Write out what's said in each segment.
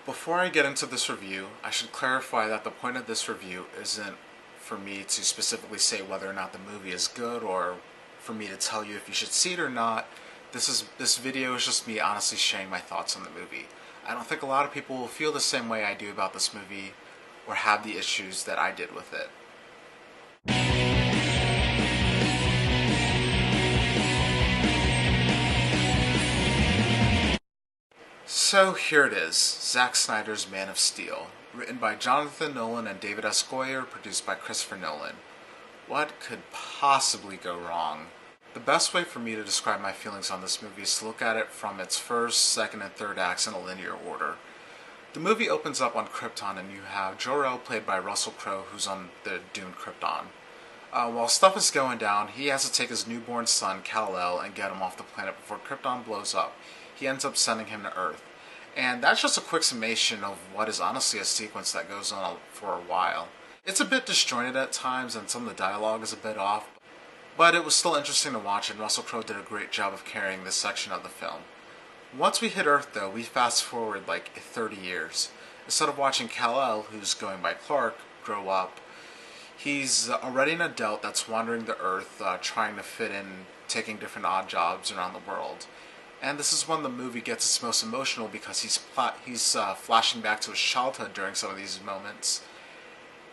Before I get into this review, I should clarify that the point of this review isn't for me to specifically say whether or not the movie is good or for me to tell you if you should see it or not. This video is just me honestly sharing my thoughts on the movie. I don't think a lot of people will feel the same way I do about this movie or have the issues that I did with it. So here it is, Zack Snyder's Man of Steel, written by Jonathan Nolan and David S. Goyer, produced by Christopher Nolan. What could possibly go wrong? The best way for me to describe my feelings on this movie is to look at it from its first, second, and third acts in a linear order. The movie opens up on Krypton and you have Jor-El played by Russell Crowe, who's on the doomed Krypton. While stuff is going down, he has to take his newborn son, Kal-El, and get him off the planet before Krypton blows up. He ends up sending him to Earth. And that's just a quick summation of what is honestly a sequence that goes on for a while. It's a bit disjointed at times and some of the dialogue is a bit off, but it was still interesting to watch and Russell Crowe did a great job of carrying this section of the film. Once we hit Earth though, we fast forward like 30 years. Instead of watching Kal-El, who's going by Clark, grow up, he's already an adult that's wandering the Earth, trying to fit in, taking different odd jobs around the world. And this is when the movie gets its most emotional because he's flashing back to his childhood during some of these moments.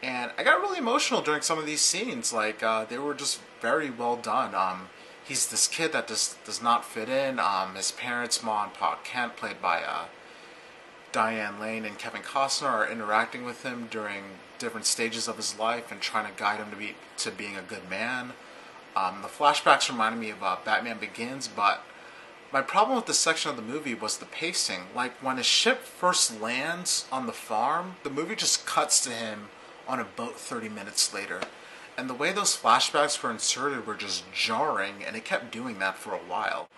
And I got really emotional during some of these scenes. Like, they were just very well done. He's this kid that just does not fit in. His parents, Ma and Pa Kent, played by Diane Lane and Kevin Costner, are interacting with him during different stages of his life and trying to guide him to being a good man. The flashbacks reminded me of Batman Begins, but my problem with this section of the movie was the pacing. Like, when his ship first lands on the farm, the movie just cuts to him on a boat 30 minutes later. And the way those flashbacks were inserted were just jarring, and it kept doing that for a while.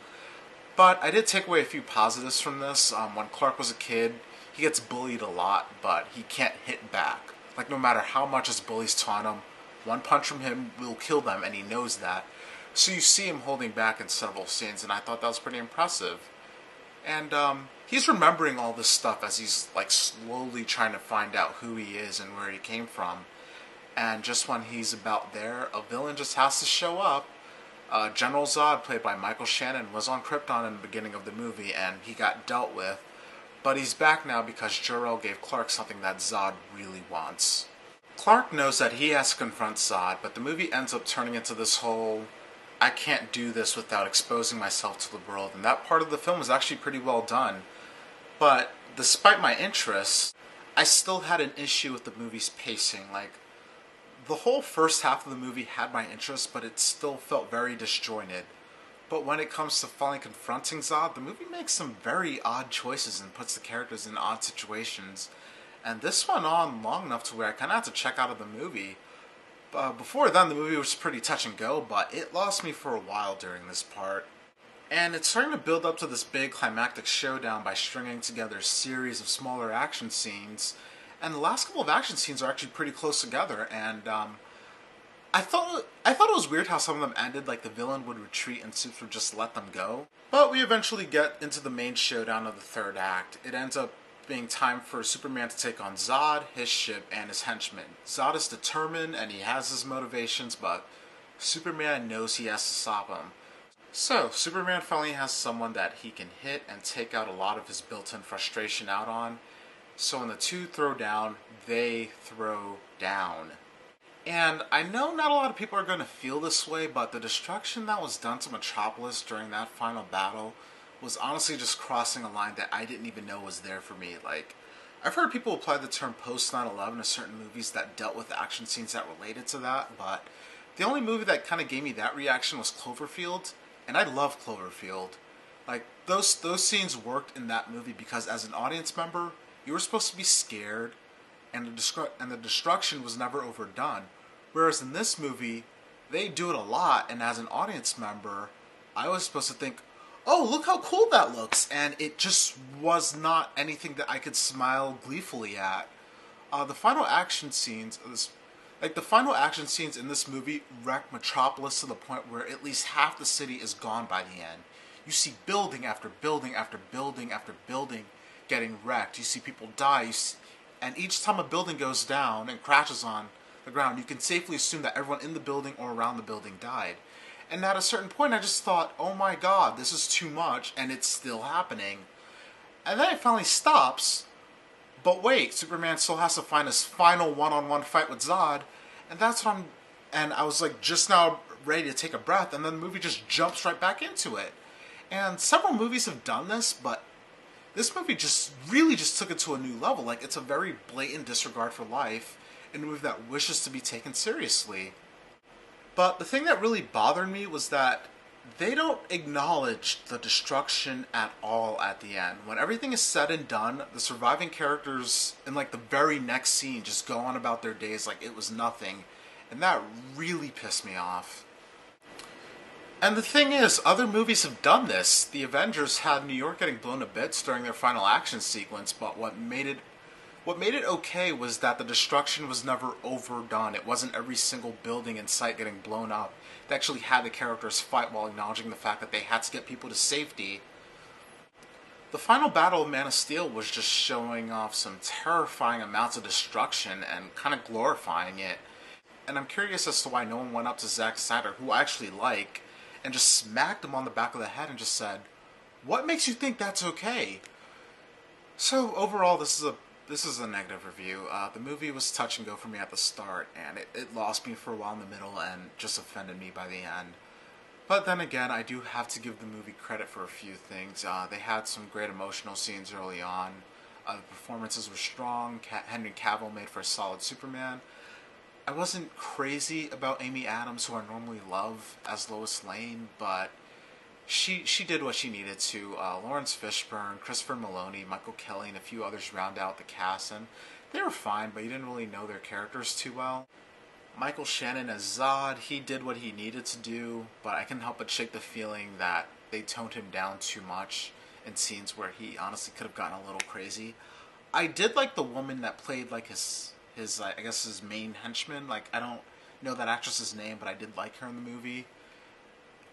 But I did take away a few positives from this. When Clark was a kid, he gets bullied a lot, but he can't hit back. Like, no matter how much his bullies taunt him, one punch from him will kill them, and he knows that. So you see him holding back in several scenes, and I thought that was pretty impressive. And he's remembering all this stuff as he's like slowly trying to find out who he is and where he came from. And just when he's about there, a villain just has to show up. General Zod, played by Michael Shannon, was on Krypton in the beginning of the movie, and he got dealt with. But he's back now because Jor-El gave Clark something that Zod really wants. Clark knows that he has to confront Zod, but the movie ends up turning into this whole I can't do this without exposing myself to the world, and that part of the film is actually pretty well done. But despite my interest, I still had an issue with the movie's pacing. Like, the whole first half of the movie had my interest, but it still felt very disjointed. But when it comes to finally confronting Zod, the movie makes some very odd choices and puts the characters in odd situations. And this went on long enough to where I kind of had to check out of the movie. Before then, the movie was pretty touch and go, but it lost me for a while during this part. And it's starting to build up to this big climactic showdown by stringing together a series of smaller action scenes. And the last couple of action scenes are actually pretty close together. And I thought it was weird how some of them ended, like the villain would retreat and Supes would just let them go. But we eventually get into the main showdown of the third act. It ends up being time for Superman to take on Zod, his ship, and his henchmen. Zod is determined and he has his motivations, but Superman knows he has to stop him. So, Superman finally has someone that he can hit and take out a lot of his built-in frustration out on. So when the two throw down, they throw down. And I know not a lot of people are going to feel this way, but the destruction that was done to Metropolis during that final battle was honestly just crossing a line that I didn't even know was there for me. Like, I've heard people apply the term post 9/11 to certain movies that dealt with action scenes that related to that, but the only movie that kind of gave me that reaction was Cloverfield, and I love Cloverfield. Like, those scenes worked in that movie because as an audience member, you were supposed to be scared, and the destruction was never overdone. Whereas in this movie, they do it a lot, and as an audience member, I was supposed to think, oh, look how cool that looks, and it just was not anything that I could smile gleefully at. The final action scenes in this movie wreck Metropolis to the point where at least half the city is gone by the end. You see building after building after building after building getting wrecked. You see people die. And each time a building goes down and crashes on the ground, you can safely assume that everyone in the building or around the building died. And at a certain point, I just thought, oh my god, this is too much, and it's still happening. And then it finally stops, but wait, Superman still has to find his final one-on-one fight with Zod, and and I was like just now ready to take a breath, and then the movie just jumps right back into it. And several movies have done this, but this movie just really just took it to a new level. Like, it's a very blatant disregard for life in a movie that wishes to be taken seriously. But the thing that really bothered me was that they don't acknowledge the destruction at all at the end. When everything is said and done, the surviving characters in like the very next scene just go on about their days like it was nothing. And that really pissed me off. And the thing is, other movies have done this. The Avengers had New York getting blown to bits during their final action sequence, but what made it okay was that the destruction was never overdone. It wasn't every single building in sight getting blown up. They actually had the characters fight while acknowledging the fact that they had to get people to safety. The final battle of Man of Steel was just showing off some terrifying amounts of destruction and kind of glorifying it. And I'm curious as to why no one went up to Zack Snyder, who I actually like, and just smacked him on the back of the head and just said, "What makes you think that's okay?" So overall, this is a negative review. The movie was touch and go for me at the start, and it lost me for a while in the middle and just offended me by the end. But then again, I do have to give the movie credit for a few things. They had some great emotional scenes early on. The performances were strong. Henry Cavill made for a solid Superman. I wasn't crazy about Amy Adams, who I normally love as Lois Lane, but she did what she needed to. Lawrence Fishburne, Christopher Maloney, Michael Kelly, and a few others round out the cast, and they were fine, but you didn't really know their characters too well. Michael Shannon as Zod, he did what he needed to do, but I couldn't help but shake the feeling that they toned him down too much in scenes where he honestly could have gotten a little crazy. I did like the woman that played like his I guess his main henchman. Like, I don't know that actress's name, but I did like her in the movie.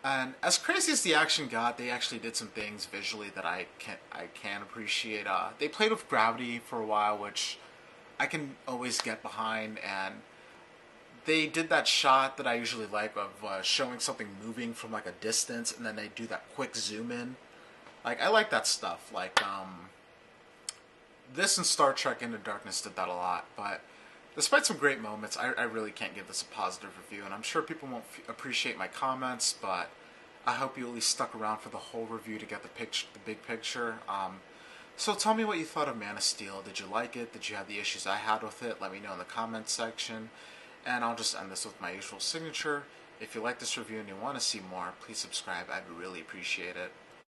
And as crazy as the action got, they actually did some things visually that I can appreciate. They played with gravity for a while, which I can always get behind, and they did that shot that I usually like of showing something moving from like a distance, and then they do that quick zoom in. Like, I like that stuff. Like, this and Star Trek Into Darkness did that a lot, but despite some great moments, I really can't give this a positive review, and I'm sure people won't appreciate my comments, but I hope you at least stuck around for the whole review to get the big picture. So tell me what you thought of Man of Steel. Did you like it? Did you have the issues I had with it? Let me know in the comments section, and I'll just end this with my usual signature. If you like this review and you want to see more, please subscribe. I'd really appreciate it.